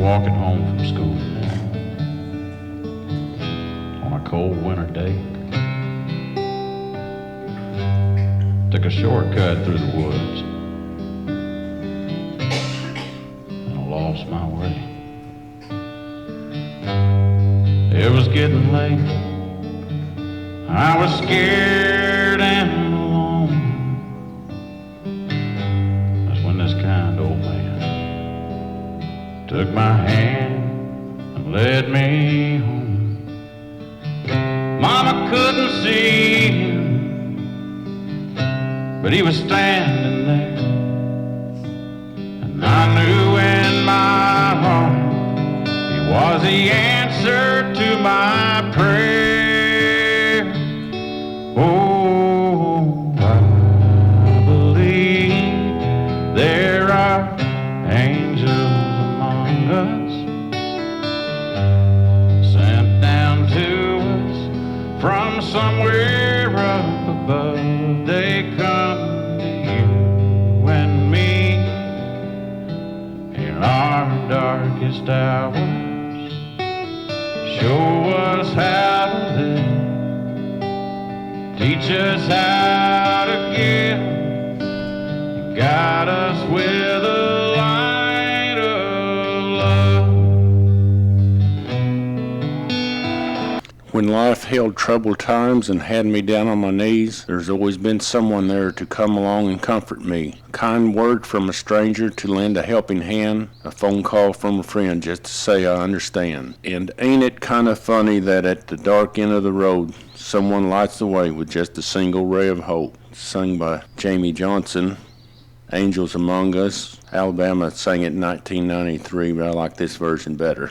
walking home from school on a cold winter day. Took a shortcut through the woods and I lost my way. It was getting late. I was scared and alone. That's when this kind old man took my hand and led me home. Mama couldn't see him, but he was standing there, and I knew in my heart he was the answer to my prayer. Oh, I believe there are angels among us, sent down to us from somewhere up above. They come to you and me in our darkest hours, show us how to live, teach us how to give, guide us with a light of love. When life held troubled times and had me down on my knees, there's always been someone there to come along and comfort me. A kind word from a stranger to lend a helping hand, a phone call from a friend just to say I understand. And ain't it kind of funny that at the dark end of the road, someone lights the way with just a single ray of hope. Sung by Jamie Johnson, Angels Among Us. Alabama sang it in 1993, but I like this version better.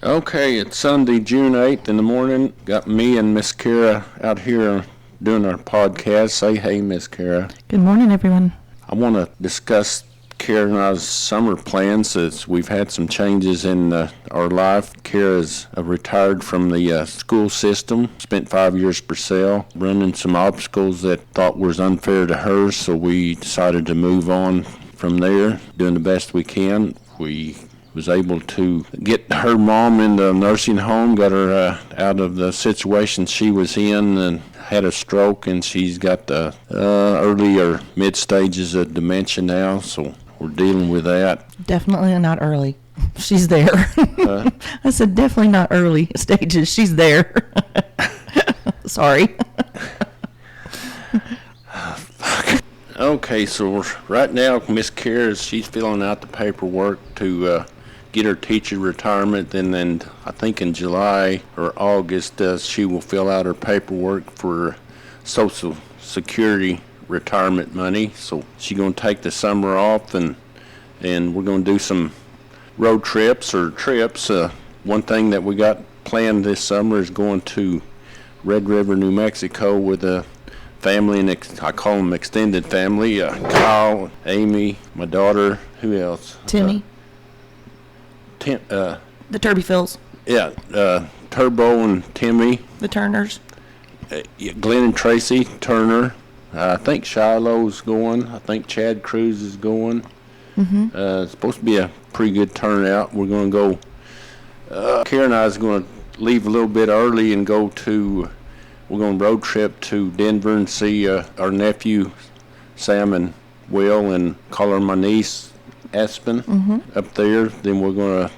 Okay, it's Sunday, June 8th in the morning. Got me and Miss Cara out here doing our podcast. Say hey, Miss Cara. Good morning, everyone. I want to discuss Cara and I's summer plans as we've had some changes in our life. Cara's retired from the school system, spent 5 years per Purcell, running some obstacles that thought was unfair to her, so we decided to move on from there, doing the best we can. We was able to get her mom in the nursing home, got her out of the situation she was in, and had a stroke, and she's got the early or mid stages of dementia now, so we're dealing with that. Definitely not early. She's there. I said definitely not early stages. She's there. Sorry. Okay, so right now Miss Cara, she's filling out the paperwork to get her teacher retirement, and then I think in July or August she will fill out her paperwork for Social Security retirement money. So she's going to take the summer off, and we're going to do some road trips or trips. One thing that we got planned this summer is going to Red River, New Mexico with a family, and I call them extended family. Kyle, Amy, my daughter, who else? Timmy. The Turbyfills. Yeah, Turbo and Timmy. The Turners. Glenn and Tracy Turner. I think Shiloh's going. I think Chad Cruz is going. Mm-hmm. It's supposed to be a pretty good turnout. We're going to go. Cara and I is going to leave a little bit early and go to. We're going to road trip to Denver and see our nephew Sam and Will, and call her my niece Aspen up there. Then we're going to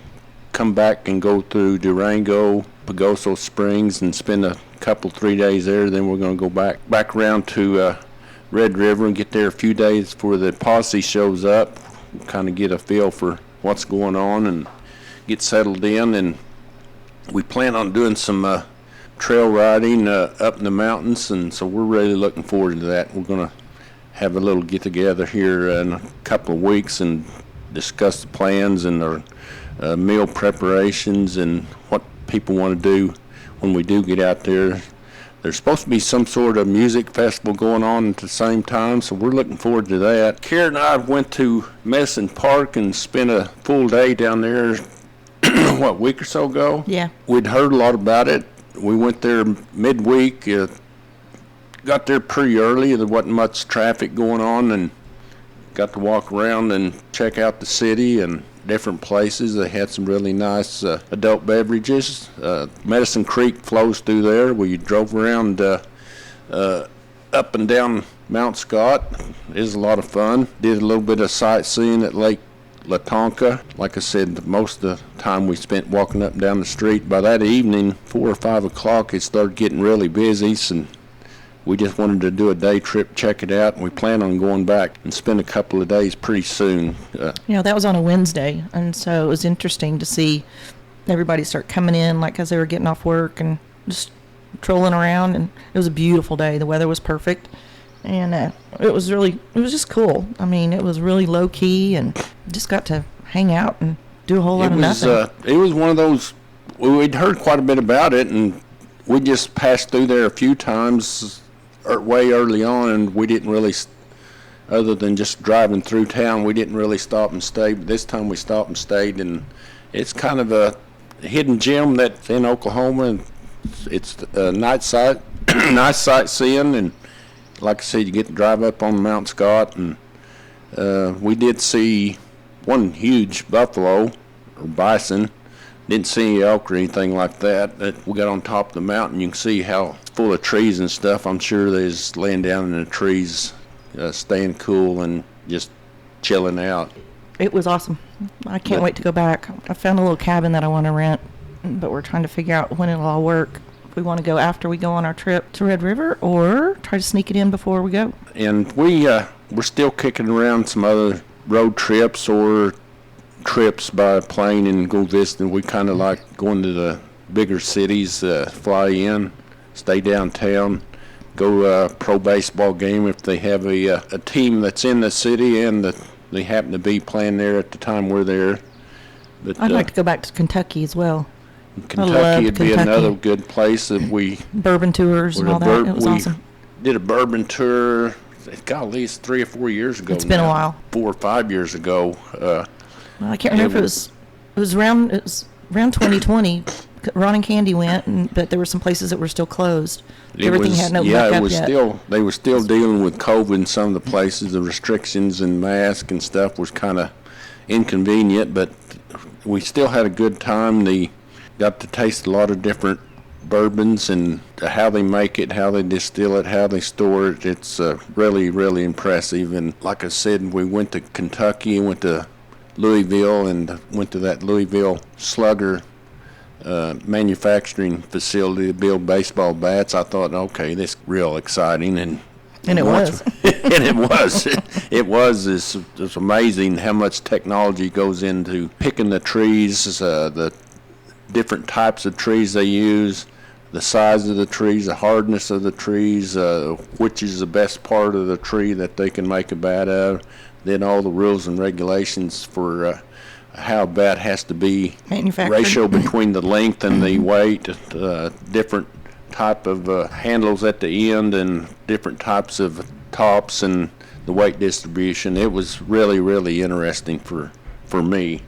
come back and go through Durango, Pagoso Springs, and spend a couple 3 days there. Then we're going to go back around to Red River and get there a few days before the posse shows up, kind of get a feel for what's going on and get settled in. And we plan on doing some trail riding up in the mountains, and so we're really looking forward to that. We're going to have a little get together here in a couple of weeks and discuss the plans and our meal preparations and what people want to do when we do get out there. There's supposed to be some sort of music festival going on at the same time, so we're looking forward to that. Cara and I went to Medicine Park and spent a full day down there, a week or so ago? Yeah. We'd heard a lot about it. We went there midweek, got there pretty early. There wasn't much traffic going on, and got to walk around and check out the city and different places. They had some really nice adult beverages. Medicine Creek flows through there. We drove around up and down Mount Scott. It was a lot of fun. Did a little bit of sightseeing at Lake Latonka. Like I said, most of the time we spent walking up and down the street. By that evening, 4 or 5 o'clock, it started getting really busy, and we just wanted to do a day trip, check it out, and we plan on going back and spend a couple of days pretty soon. That was on a Wednesday, and so it was interesting to see everybody start coming in, like as they were getting off work and just trolling around, and it was a beautiful day. The weather was perfect, and it was just cool. I mean, it was really low key, and just got to hang out and do a whole lot of nothing. It was one of those, we'd heard quite a bit about it, and we just passed through there a few times way early on, and we didn't really, other than just driving through town, we didn't really stop and stay. But this time we stopped and stayed, and it's kind of a hidden gem that's in Oklahoma, and it's a nice sightseeing, and like I said, you get to drive up on Mount Scott, and we did see one huge buffalo or bison. Didn't see any elk or anything like that. We got on top of the mountain. You can see how it's full of trees and stuff. I'm sure they're just laying down in the trees, staying cool and just chilling out. It was awesome. I can't wait to go back. I found a little cabin that I want to rent, but we're trying to figure out when it'll all work. If we want to go after we go on our trip to Red River, or try to sneak it in before we go. And we're still kicking around some other road trips or trips by plane and go visit. We kind of like going to the bigger cities, fly in, stay downtown, go pro baseball game if they have a team that's in the city and they happen to be playing there at the time we're there. But I'd like to go back to Kentucky as well. Kentucky would be another good place that we bourbon tours and all that. It was awesome. Did a bourbon tour. God, at least 3 or 4 years ago. It's been a while. 4 or 5 years ago. Well, I can't remember if it was around 2020. Ron and Candy went, but there were some places that were still closed. Everything hadn't opened back up yet. They were still dealing with COVID in some of the places. The restrictions and masks and stuff was kind of inconvenient, but we still had a good time. They got to taste a lot of different bourbons and how they make it, how they distill it, how they store it. It's really, really impressive. And like I said, we went to Kentucky, went to Louisville, and went to that Louisville Slugger manufacturing facility to build baseball bats. I thought, okay, this is real exciting, and it was. And it was. It was. It's amazing how much technology goes into picking the trees, the different types of trees they use, the size of the trees, the hardness of the trees, which is the best part of the tree that they can make a bat of. Then all the rules and regulations for how a bat has to be, ratio between the length and the weight, different type of handles at the end, and different types of tops, and the weight distribution. It was really, really interesting for me.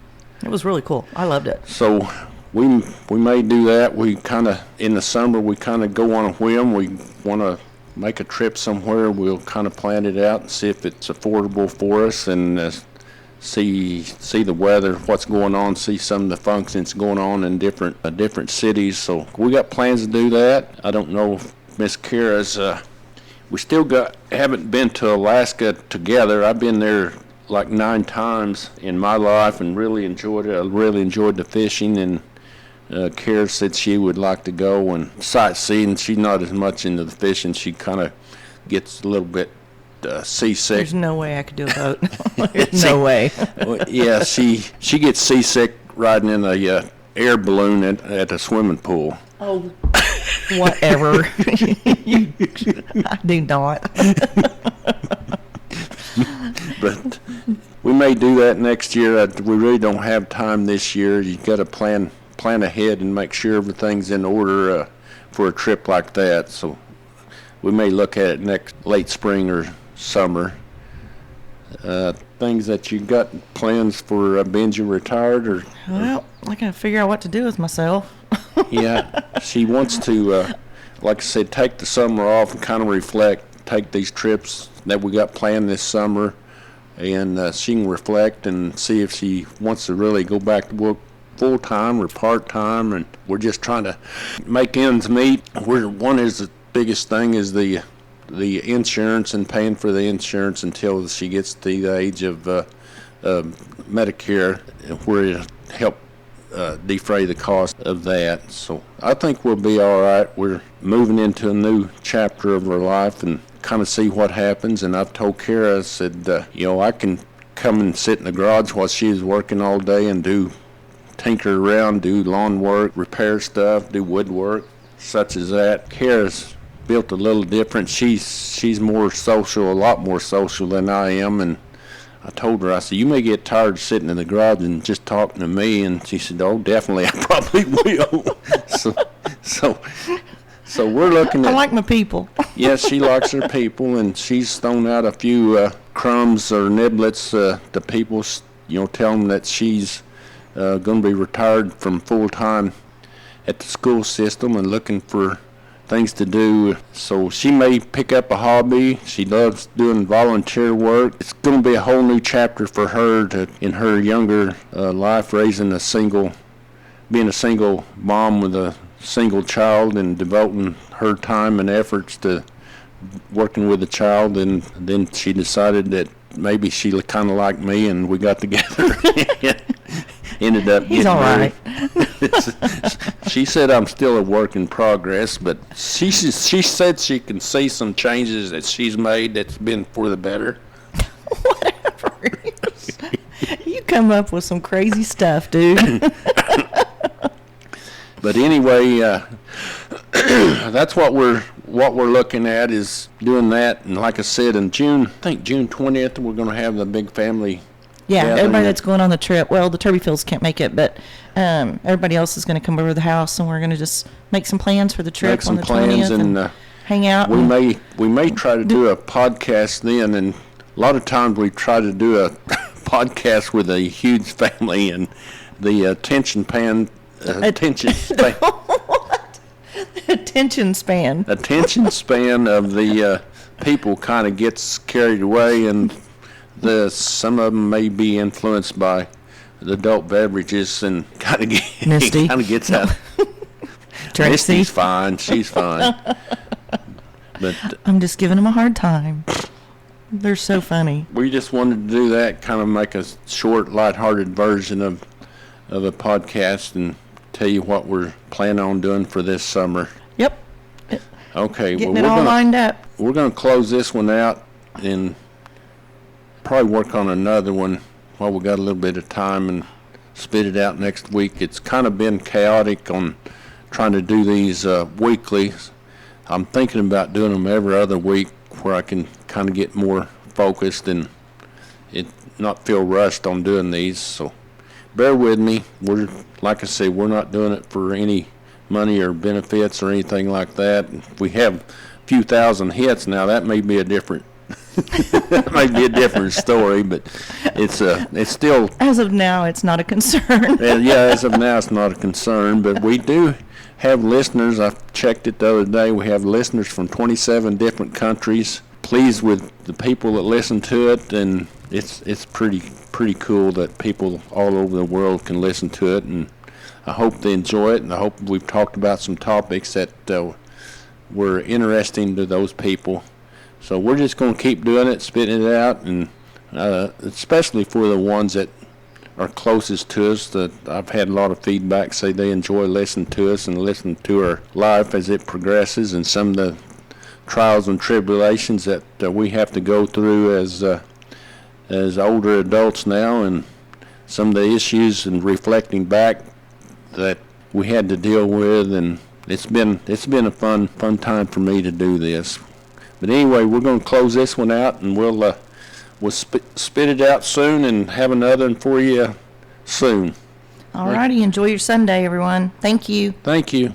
It was really cool. I loved it. So we may do that. We kind of, in the summer, we kind of go on a whim. We want to make a trip somewhere. We'll kind of plan it out and see if it's affordable for us, and see the weather, what's going on, see some of the functions going on in different cities. So we got plans to do that. I don't know if Miss Cara's. We still haven't been to Alaska together. I've been there like 9 times in my life and really enjoyed it. I really enjoyed the fishing, and Cara said she would like to go and sightseeing. She's not as much into the fishing. She kind of gets a little bit seasick. There's no way I could do a boat. No way. Yeah, she gets seasick riding in a air balloon at a swimming pool. Oh, whatever. I do not. But we may do that next year. We really don't have time this year. You got to plan ahead and make sure everything's in order for a trip like that. So we may look at it next late spring or summer. Things that you got plans for Benji retired, or? Well, I gotta figure out what to do with myself. Yeah, she wants to, like I said, take the summer off and kind of reflect. Take these trips that we got planned this summer, and she can reflect and see if she wants to really go back to work full-time or part-time, and we're just trying to make ends meet. One is the biggest thing is the insurance and paying for the insurance until she gets to the age of Medicare, where it'll help defray the cost of that. So I think we'll be all right. We're moving into a new chapter of our life and kind of see what happens. And I've told Cara, I said, I can come and sit in the garage while she's working all day and tinker around, do lawn work, repair stuff, do woodwork, such as that. Cara's built a little different. She's more social, a lot more social than I am, and I told her, I said, you may get tired of sitting in the garage and just talking to me, and she said, oh, definitely, I probably will. So we're looking at... I like my people. Yes, she likes her people, and she's thrown out a few crumbs or niblets to people, tell them that she's going to be retired from full-time at the school system and looking for things to do. So she may pick up a hobby. She loves doing volunteer work. It's going to be a whole new chapter for her in her younger life, being a single mom with a single child and devoting her time and efforts to working with the child. And then she decided that maybe she kind of liked me, and we got together. Ended up He's all right. She said I'm still a work in progress, but she said she can see some changes that she's made that's been for the better. Whatever. You come up with some crazy stuff, dude. But anyway, that's what we're looking at, is doing that. And like I said, in June 20th, we're going to have the big family. Yeah, gathering. everybody that's going on the trip. Well, the Turbyfields can't make it, but everybody else is going to come over to the house, and we're going to just make some plans for the trip on the 20th and hang out. We may try to do a podcast then, and a lot of times we try to do a podcast with a huge family, and the attention span. What? Attention span. Attention span of the people kind of gets carried away, and some of them may be influenced by the adult beverages and kind of gets out. Misty's fine. She's fine. But I'm just giving them a hard time. They're so funny. We just wanted to do that, kind of make a short, lighthearted version of a podcast and tell you what we're planning on doing for this summer. Yep. Okay. Getting it all lined up. We're going to close this one out and probably work on another one while we got a little bit of time and spit it out next week. It's kind of been chaotic on trying to do these weekly. I'm thinking about doing them every other week where I can kind of get more focused and not feel rushed on doing these. So bear with me. Like I say, we're not doing it for any money or benefits or anything like that. If we have a few thousand hits now, that may be a different story, but it's still. As of now, it's not a concern. As of now, it's not a concern, but we do have listeners. I checked it the other day. We have listeners from 27 different countries. Pleased with the people that listen to it, and it's pretty cool that people all over the world can listen to it, and I hope they enjoy it, and I hope we've talked about some topics that were interesting to those people. So we're just going to keep doing it, spitting it out, and especially for the ones that are closest to us, that I've had a lot of feedback say they enjoy listening to us and listening to our life as it progresses, and some of the trials and tribulations that we have to go through as older adults now, and some of the issues and reflecting back that we had to deal with, and it's been a fun time for me to do this. But anyway, we're going to close this one out, and we'll spit it out soon and have another one for you soon. All righty. Enjoy your Sunday, everyone. Thank you. Thank you.